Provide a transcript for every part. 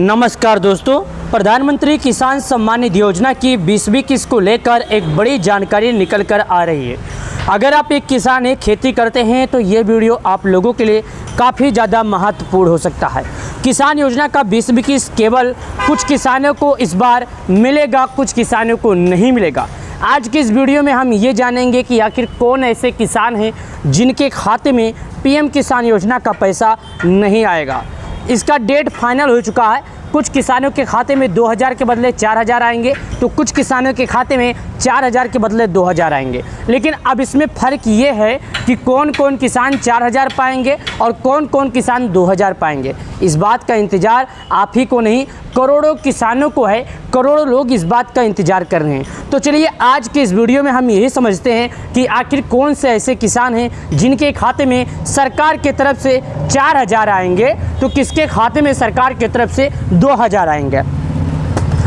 नमस्कार दोस्तों, प्रधानमंत्री किसान सम्मान निधि योजना की 20वीं किस्त को लेकर एक बड़ी जानकारी निकल कर आ रही है। अगर आप एक किसान हैं, खेती करते हैं तो ये वीडियो आप लोगों के लिए काफ़ी ज़्यादा महत्वपूर्ण हो सकता है। किसान योजना का 20वीं किस्त केवल कुछ किसानों को इस बार मिलेगा, कुछ किसानों को नहीं मिलेगा। आज की इस वीडियो में हम ये जानेंगे कि आखिर कौन ऐसे किसान हैं जिनके खाते में पीएम किसान योजना का पैसा नहीं आएगा। इसका डेट फाइनल हो चुका है। कुछ किसानों के खाते में 2000 के बदले 4000 आएंगे, तो कुछ किसानों के खाते में 4000 के बदले 2000 आएंगे। लेकिन अब इसमें फ़र्क ये है कि कौन कौन किसान 4000 पाएंगे और कौन कौन किसान 2000 पाएंगे। इस बात का इंतज़ार आप ही को नहीं, करोड़ों किसानों को है। करोड़ों लोग इस बात का इंतज़ार कर रहे हैं। तो चलिए आज के इस वीडियो में हम यही समझते हैं कि आखिर कौन से ऐसे किसान हैं जिनके खाते में सरकार की तरफ से 4000 आएंगे, तो किसके खाते में सरकार की तरफ से 2000 आएंगे।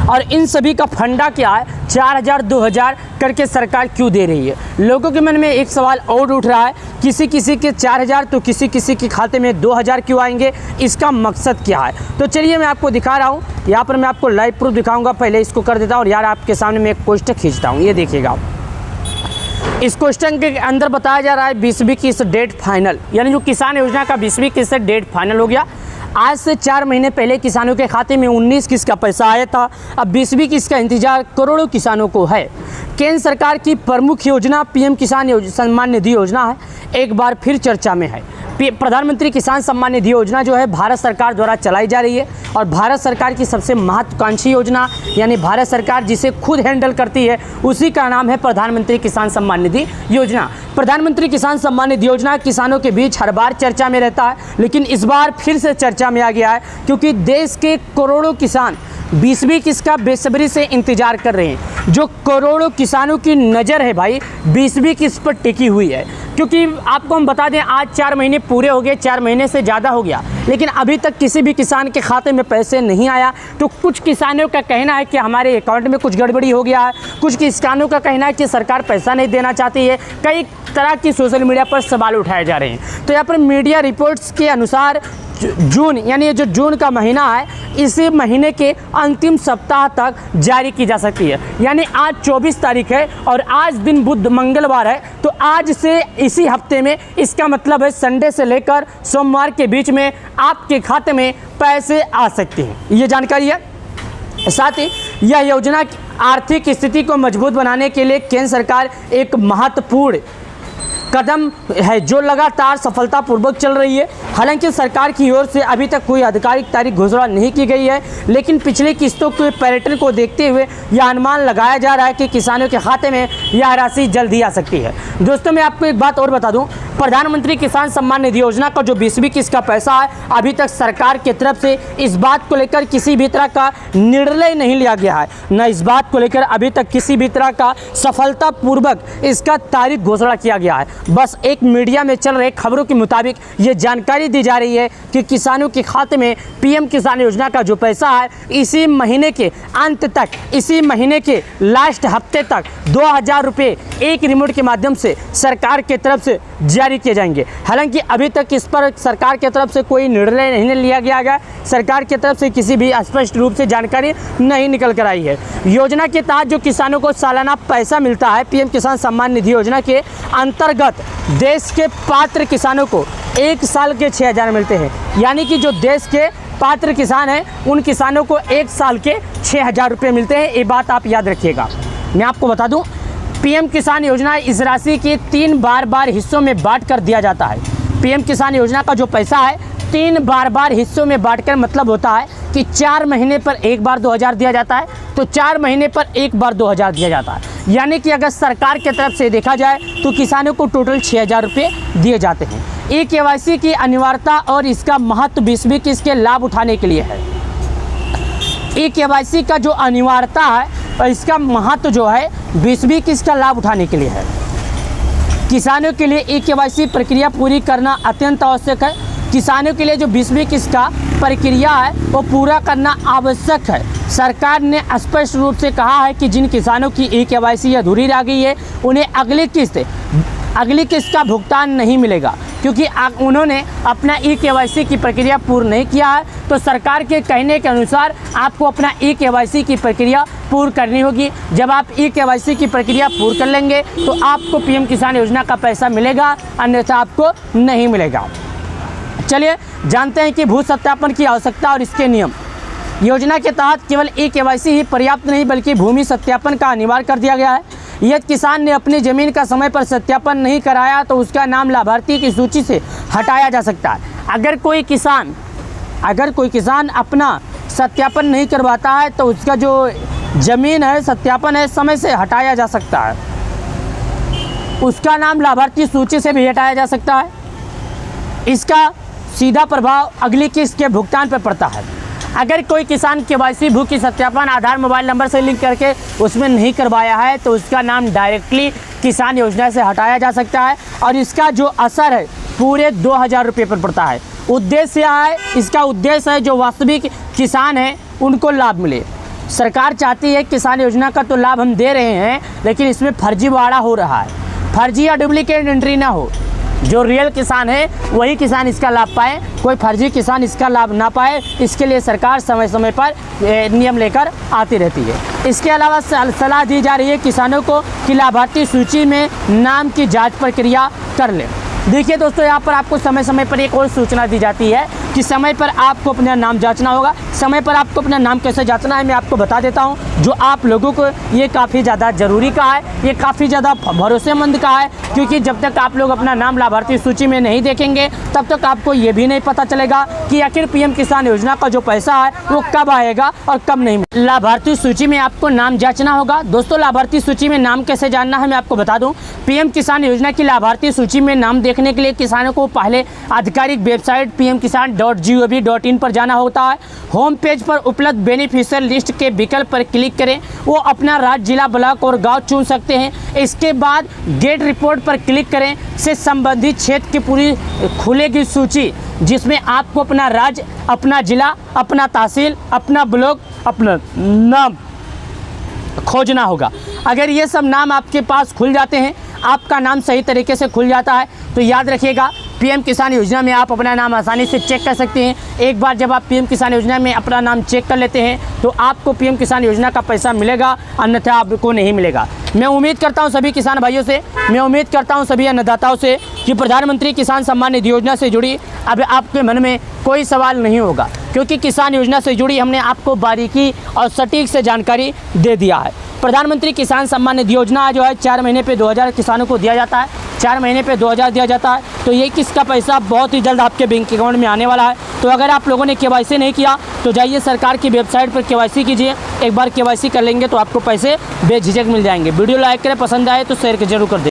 और इन सभी का फंडा क्या है, 4000 2000 करके सरकार क्यों दे रही है। लोगों के मन में एक सवाल और उठ रहा है, किसी किसी के 4000 तो किसी किसी के खाते में 2000 क्यों आएंगे, इसका मकसद क्या है। तो चलिए मैं आपको दिखा रहा हूँ। यहाँ पर मैं आपको लाइव प्रूफ दिखाऊंगा। पहले इसको कर देता हूँ और यार आपके सामने मैं एक पोस्टर खींचता हूँ, ये देखिएगा। इस क्वेश्चन के अंदर बताया जा रहा है 20वीं किस्त डेट फाइनल, यानी जो किसान योजना का 20वीं किस्त डेट फाइनल हो गया। आज से 4 महीने पहले किसानों के खाते में 19 किस्त का पैसा आया था। अब 20वीं किस्त का इंतजार करोड़ों किसानों को है। केंद्र सरकार की प्रमुख योजना पीएम किसान सम्मान निधि योजना है, एक बार फिर चर्चा में है। प्रधानमंत्री किसान सम्मान निधि योजना जो है भारत सरकार द्वारा चलाई जा रही है और भारत सरकार की सबसे महत्वाकांक्षी योजना, यानी भारत सरकार जिसे खुद हैंडल करती है, उसी का नाम है प्रधानमंत्री किसान सम्मान निधि योजना। प्रधानमंत्री किसान सम्मान निधि योजना किसानों के बीच हर बार चर्चा में रहता है, लेकिन इस बार फिर से चर्चा में आ गया है क्योंकि देश के करोड़ों किसान 20वीं किस्त का बेसब्री से इंतजार कर रहे हैं। जो करोड़ों किसानों की नज़र है भाई 20वीं किस्त पर टिकी हुई है, क्योंकि आपको हम बता दें आज 4 महीने पूरे हो गए, 4 महीने से ज़्यादा हो गया, लेकिन अभी तक किसी भी किसान के खाते में पैसे नहीं आया। तो कुछ किसानों का कहना है कि हमारे अकाउंट में कुछ गड़बड़ी हो गया है, कुछ किसानों का कहना है कि सरकार पैसा नहीं देना चाहती है। कई तरह की सोशल मीडिया पर सवाल उठाए जा रहे हैं। तो यहाँ पर मीडिया रिपोर्ट्स के अनुसार जून, यानी ये जो जून का महीना है, इसी महीने के अंतिम सप्ताह तक जारी की जा सकती है। यानी आज 24 तारीख है और आज दिन बुध मंगलवार है, तो आज से इसी हफ्ते में, इसका मतलब है संडे से लेकर सोमवार के बीच में आपके खाते में पैसे आ सकते हैं। ये जानकारी है। साथ ही यह योजना आर्थिक स्थिति को मजबूत बनाने के लिए केंद्र सरकार एक महत्वपूर्ण कदम है जो लगातार सफलतापूर्वक चल रही है। हालांकि सरकार की ओर से अभी तक कोई आधिकारिक तारीख घोषणा नहीं की गई है, लेकिन पिछली किस्तों के पैटर्न को देखते हुए यह अनुमान लगाया जा रहा है कि किसानों के खाते में यह राशि जल्द ही आ सकती है। दोस्तों मैं आपको एक बात और बता दूं, प्रधानमंत्री किसान सम्मान निधि योजना का जो 20वीं किस्त का पैसा है, अभी तक सरकार की तरफ से इस बात को लेकर किसी भी तरह का निर्णय नहीं लिया गया है। न इस बात को लेकर अभी तक किसी भी तरह का सफलतापूर्वक इसका तारीख घोषणा किया गया है। बस एक मीडिया में चल रहे खबरों के मुताबिक ये जानकारी दी जा रही है कि किसानों के खाते में पीएम किसान योजना का जो पैसा है, इसी महीने के अंत तक, इसी महीने के लास्ट हफ्ते तक 2000 रुपये एक रिमोट के माध्यम से सरकार की तरफ से जारी किए जाएंगे। हालांकि अभी तक इस पर सरकार की तरफ से कोई निर्णय नहीं लिया गया है। सरकार की तरफ से किसी भी स्पष्ट रूप से जानकारी नहीं निकल कर आई है। योजना के तहत जो किसानों को सालाना पैसा मिलता है, पीएम किसान सम्मान निधि योजना के अंतर्गत देश के पात्र किसानों को 1 साल के 6000 मिलते हैं। यानी कि जो देश के पात्र किसान हैं, उन किसानों को 1 साल के 6000 रुपये मिलते हैं। ये बात आप याद रखिएगा। मैं आपको बता दूं, पीएम किसान योजना इस राशि के 3 बार हिस्सों में बांट कर दिया जाता है। पीएम किसान योजना का जो पैसा है 3 बार हिस्सों में बांटकर, मतलब होता है कि 4 महीने पर एक बार 2000 दिया जाता है, तो 4 महीने पर एक बार 2000 दिया जाता है। यानी कि अगर सरकार की तरफ से देखा जाए तो किसानों को टोटल 6000 रुपये दिए जाते हैं। ई-केवाईसी की अनिवार्यता और इसका महत्व 20वीं किस्त के लाभ उठाने के लिए है। ई-केवाईसी का जो अनिवार्यता है और इसका महत्व जो है 20वीं किस्त का लाभ उठाने के लिए है। किसानों के लिए ई-केवाईसी प्रक्रिया पूरी करना अत्यंत आवश्यक है। किसानों के लिए जो 20वीं किस्त का प्रक्रिया है वो पूरा करना आवश्यक है। सरकार ने स्पष्ट रूप से कहा है कि जिन किसानों की ई-केवाईसी अधूरी रह गई है, उन्हें अगली किस्त अगली किस्त का भुगतान नहीं मिलेगा, क्योंकि उन्होंने अपना ई-केवाईसी की प्रक्रिया पूर्ण नहीं किया है। तो सरकार के कहने के अनुसार आपको अपना ई-केवाईसी की प्रक्रिया पूर्ण करनी होगी। जब आप ई-केवाईसी की प्रक्रिया पूर्ण कर लेंगे तो आपको पीएम किसान योजना का पैसा मिलेगा, अन्यथा आपको नहीं मिलेगा। चलिए जानते हैं कि भू सत्यापन की आवश्यकता और इसके नियम। योजना के तहत केवल ई-केवाईसी ही पर्याप्त नहीं, बल्कि भूमि सत्यापन का अनिवार्य कर दिया गया है। यदि किसान ने अपनी ज़मीन का समय पर सत्यापन नहीं कराया तो उसका नाम लाभार्थी की सूची से हटाया जा सकता है। अगर कोई किसान अपना सत्यापन नहीं करवाता है तो उसका जो ज़मीन है, सत्यापन है, समय से हटाया जा सकता है। उसका नाम लाभार्थी सूची से भी हटाया जा सकता है। इसका सीधा प्रभाव अगली किस्त के भुगतान पर पड़ता है। अगर कोई किसान केवाईसी भू की सत्यापन आधार मोबाइल नंबर से लिंक करके उसमें नहीं करवाया है तो उसका नाम डायरेक्टली किसान योजना से हटाया जा सकता है, और इसका जो असर है पूरे 2000 रुपये पर पड़ता है। इसका उद्देश्य है जो वास्तविक किसान हैं उनको लाभ मिले। सरकार चाहती है किसान योजना का तो लाभ हम दे रहे हैं, लेकिन इसमें फर्जीवाड़ा हो रहा है, फर्जी या डुप्लीकेट एंट्री ना हो। जो रियल किसान है वही किसान इसका लाभ पाए, कोई फर्जी किसान इसका लाभ ना पाए। इसके लिए सरकार समय समय पर नियम लेकर आती रहती है। इसके अलावा सलाह दी जा रही है किसानों को कि लाभार्थी सूची में नाम की जांच प्रक्रिया कर लें। देखिए दोस्तों, यहाँ पर आपको समय समय पर एक और सूचना दी जाती है कि समय पर आपको अपना नाम जांचना होगा। समय पर आपको अपना नाम कैसे जांचना है मैं आपको बता देता हूँ, जो आप लोगों को ये काफ़ी ज़्यादा ज़रूरी का है, ये काफ़ी ज़्यादा भरोसेमंद का है, क्योंकि जब तक आप लोग अपना नाम लाभार्थी सूची में नहीं देखेंगे तब तक आपको ये भी नहीं पता चलेगा कि आखिर पीएम किसान योजना का जो पैसा है वो कब आएगा और कब नहीं। लाभार्थी सूची में आपको नाम जाँचना होगा। दोस्तों, लाभार्थी सूची में नाम कैसे जानना है मैं आपको बता दूँ। पीएम किसान योजना की लाभार्थी सूची में नाम देखने के लिए किसानों को पहले आधिकारिक वेबसाइट pmkisan.gov.in पर जाना होता है। होम पेज पर उपलब्ध बेनिफिशियल लिस्ट के विकल्प पर क्लिक करें। वो अपना राज्य, जिला, ब्लॉक और गांव चुन सकते हैं। इसके बाद गेट रिपोर्ट पर क्लिक करें से संबंधित क्षेत्र की पूरी खुलेगी सूची, जिसमें आपको अपना राज्य, अपना जिला, अपना तहसील, अपना ब्लॉक, अपना नाम खोजना होगा। अगर ये सब नाम आपके पास खुल जाते हैं, आपका नाम सही तरीके से खुल जाता है, तो याद रखिएगा पीएम किसान योजना में आप अपना नाम आसानी से चेक कर सकते हैं। एक बार जब आप पीएम किसान योजना में अपना नाम चेक कर लेते हैं तो आपको पीएम किसान योजना का पैसा मिलेगा, अन्यथा आपको नहीं मिलेगा। मैं उम्मीद करता हूं सभी किसान भाइयों से, मैं उम्मीद करता हूं सभी अन्नदाताओं से कि प्रधानमंत्री किसान सम्मान निधि योजना से जुड़ी अब आपके मन में कोई सवाल नहीं होगा, क्योंकि किसान योजना से जुड़ी हमने आपको बारीकी और सटीक से जानकारी दे दिया है। प्रधानमंत्री किसान सम्मान निधि योजना जो है 4 महीने पे 2000 किसानों को दिया जाता है, 4 महीने पे 2000 दिया जाता है। तो ये किस्त का पैसा बहुत ही जल्द आपके बैंक अकाउंट में आने वाला है। तो अगर आप लोगों ने केवाईसी नहीं किया तो जाइए सरकार की वेबसाइट पर केवाईसी कीजिए। एक बार केवाईसी कर लेंगे तो आपको पैसे बेझिझक मिल जाएंगे। वीडियो लाइक करें, पसंद आए तो शेयर जरूर कर दें।